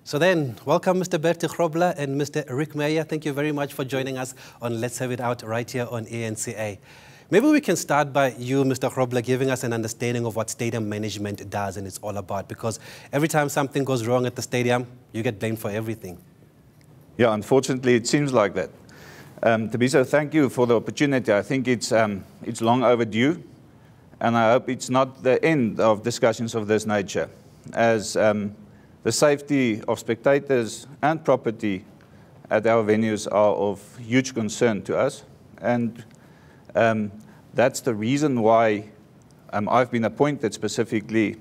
So then, welcome Mr. Bertie Grobbelaar and Mr. Meyer. Thank you very much for joining us on Let's Have It Out right here on ANCA. Maybe we can start by you, Mr. Grobbelaar, giving us an understanding of what stadium management does and it's all about, because every time something goes wrong at the stadium, you get blamed for everything. Yeah, unfortunately, it seems like that. Thabiso, thank you for the opportunity. I think it's long overdue, and I hope it's not the end of discussions of this nature, as the safety of spectators and property at our venues are of huge concern to us. And that's the reason why I've been appointed specifically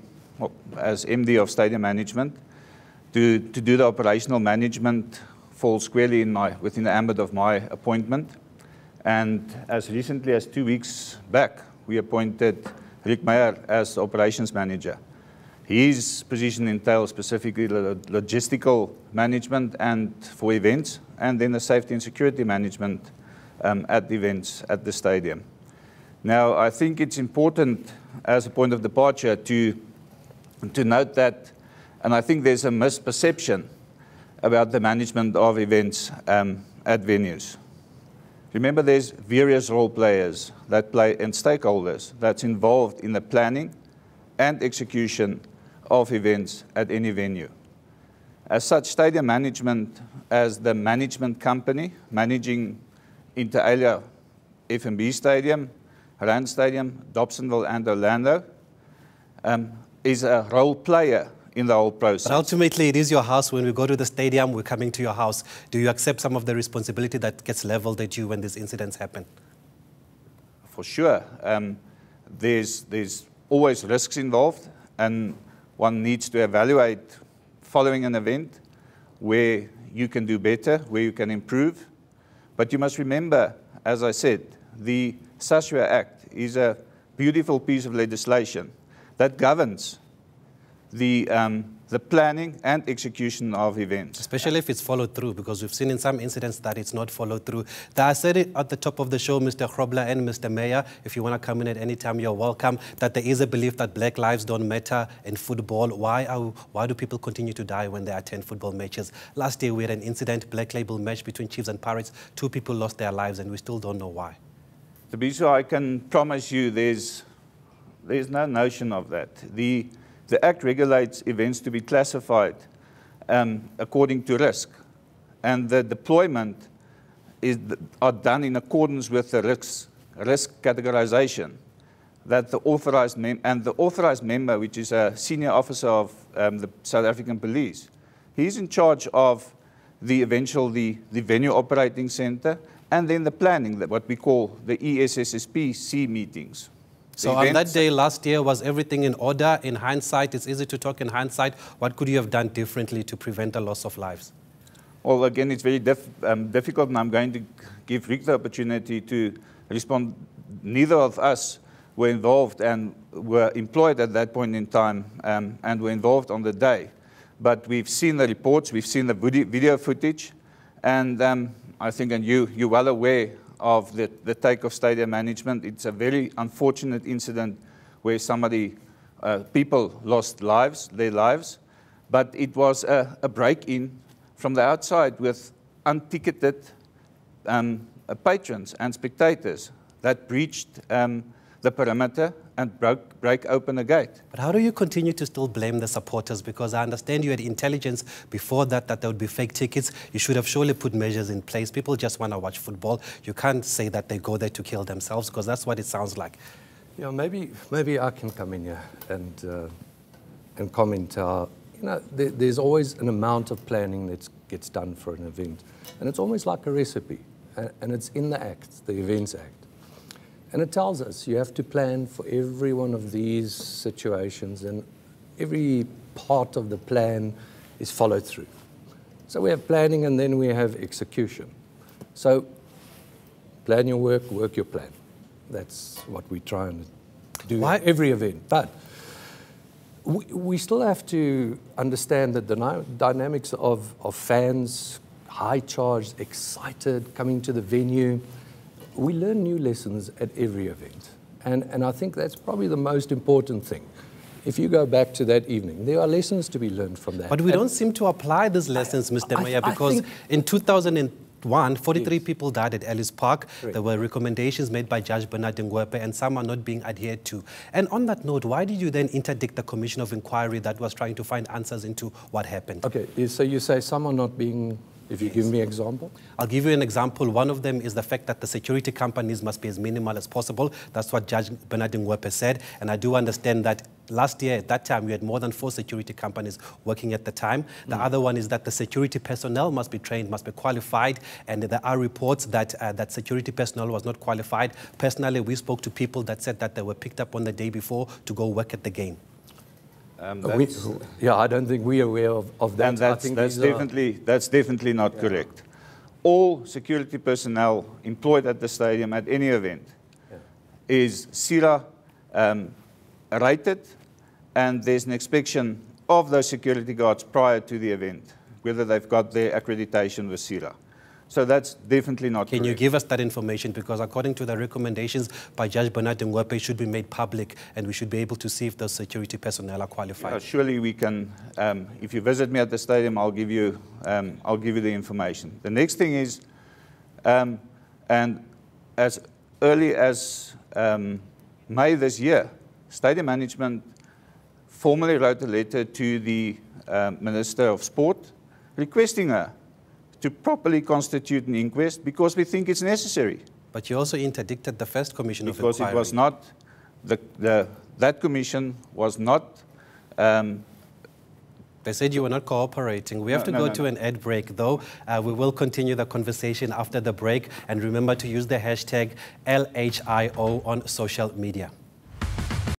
as MD of Stadium Management to do the operational management falls squarely within the ambit of my appointment. And as recently as 2 weeks back, we appointed Meyer as operations manager. His position entails specifically logistical management and for events, and then the safety and security management at events at the stadium. Now, I think it's important as a point of departure to note that, and I think there's a misperception about the management of events at venues. Remember, there's various role players that play and stakeholders that's involved in the planning and execution of events at any venue. As such, stadium management as the management company managing inter alia F&B Stadium, Rand Stadium, Dobsonville and Orlando is a role player in the whole process. But ultimately, it is your house. When we go to the stadium, we're coming to your house. Do you accept some of the responsibility that gets leveled at you when these incidents happen? For sure. There's always risks involved, and one needs to evaluate following an event where you can do better, where you can improve. But you must remember, as I said, the SASUA Act is a beautiful piece of legislation that governs the planning and execution of events. Especially if it's followed through, because we've seen in some incidents that it's not followed through. I said it at the top of the show, Mr. Grobbelaar and Mr. Meyer, if you want to come in at any time, you're welcome, that there is a belief that black lives don't matter in football. Why do people continue to die when they attend football matches? Last year, we had an incident, Black Label match between Chiefs and Pirates. 2 people lost their lives, and we still don't know why. Thabiso, I can promise you there's no notion of that. The Act regulates events to be classified according to risk, and the deployment are done in accordance with the risk categorization that the authorized member, which is a senior officer of the South African Police, he's in charge of the venue operating center, and then the planning, what we call the ESSSPC meetings. So on that day last year, was everything in order? In hindsight, it's easy to talk in hindsight. What could you have done differently to prevent the loss of lives? Well, again, it's very difficult, and I'm going to give Rick the opportunity to respond. Neither of us were involved and were employed at that point in time and were involved on the day. But we've seen the reports, we've seen the video footage, and I think, and you're well aware of the take of stadium management. It's a very unfortunate incident where people lost their lives, but it was a break-in from the outside with unticketed patrons and spectators that breached the perimeter and break open a gate. But how do you continue to still blame the supporters? Because I understand you had intelligence before that there would be fake tickets. You should have surely put measures in place. People just want to watch football. You can't say that they go there to kill themselves, because that's what it sounds like. Yeah, maybe I can come in here and comment. There's always an amount of planning that gets done for an event, and it's almost like a recipe, and it's in the Act, the Events Act. And it tells us you have to plan for every one of these situations, and every part of the plan is followed through. So we have planning, and then we have execution. So plan your work, work your plan. That's what we try and do at every event. But we still have to understand that the dynamics of fans, high-charged, excited, coming to the venue. We learn new lessons at every event. And I think that's probably the most important thing, if you go back to that evening, there are lessons to be learned from that. But we don't seem to apply these lessons, Mr. Meyer, because in 2001, 43 people died at Ellis Park. Correct. There were recommendations made by Judge Bernard Ngwepe, and some are not being adhered to. And on that note, why did you then interdict the Commission of Inquiry that was trying to find answers into what happened? Okay, so you say some are not being... If you give me an example? I'll give you an example. One of them is the fact that the security companies must be as minimal as possible. That's what Judge Bernard Ngwepe said. And I do understand that last year, at that time, we had more than 4 security companies working at the time. The other one is that the security personnel must be trained, must be qualified. And there are reports that that security personnel was not qualified. Personally, we spoke to people that said that they were picked up on the day before to go work at the game. I don't think we're aware of that. And that's definitely not correct. All security personnel employed at the stadium at any event is CIRA rated, and there's an inspection of those security guards prior to the event, whether they've got their accreditation with CIRA. So that's definitely not correct. Can you give us that information? Because according to the recommendations by Judge Bernard Ngwepe, it should be made public, and we should be able to see if those security personnel are qualified. Yeah, surely we can. If you visit me at the stadium, I'll give you the information. The next thing is, and as early as May this year, stadium management formally wrote a letter to the Minister of Sport requesting her to properly constitute an inquest because we think it's necessary. But you also interdicted the first commission of inquiry. Because it was not, that commission was not... They said you were not cooperating. We have to go to an ad break, though. We will continue the conversation after the break. And remember to use the hashtag LHIO on social media.